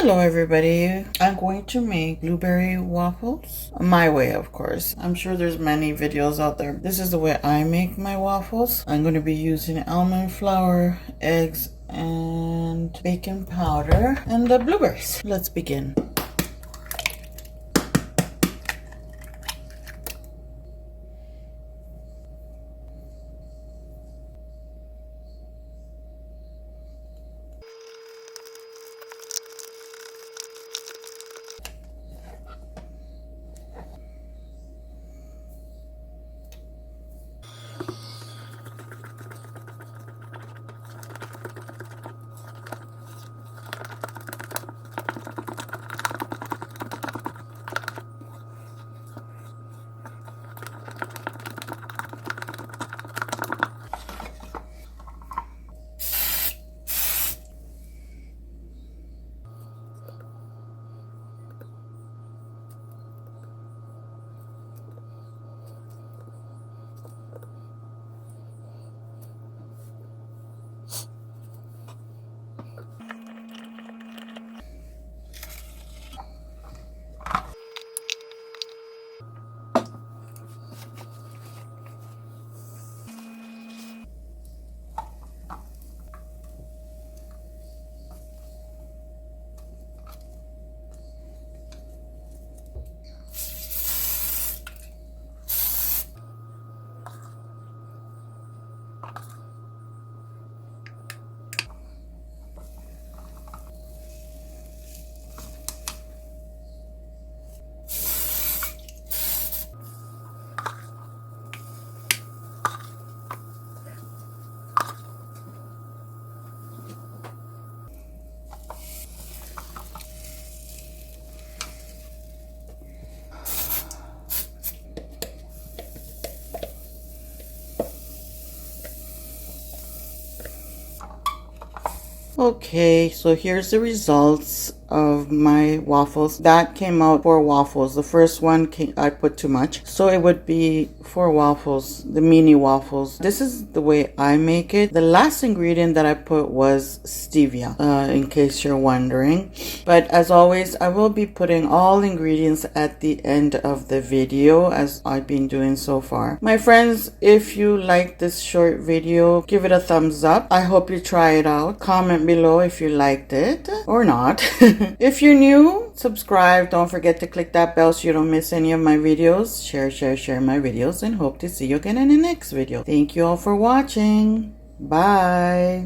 Hello everybody, I'm going to make blueberry waffles, my way of course. I'm sure there's many videos out there. This is the way I make my waffles. I'm going to be using almond flour, eggs, and baking powder, and the blueberries. Let's begin. Okay, so here's the results of my waffles. That came out 4 waffles. The first one I put too much, so it would be 4 waffles, the mini waffles. This is the way I make it. The last ingredient that I put was stevia, in case you're wondering. But as always, I will be putting all ingredients at the end of the video, as I've been doing so far. My friends, if you like this short video, give it a thumbs up. I hope you try it out. Comment below if you liked it or not. If you're new, subscribe. Don't forget to click that bell so you don't miss any of my videos. Share my videos, and hope to see you again in the next video. Thank you all for watching. Bye.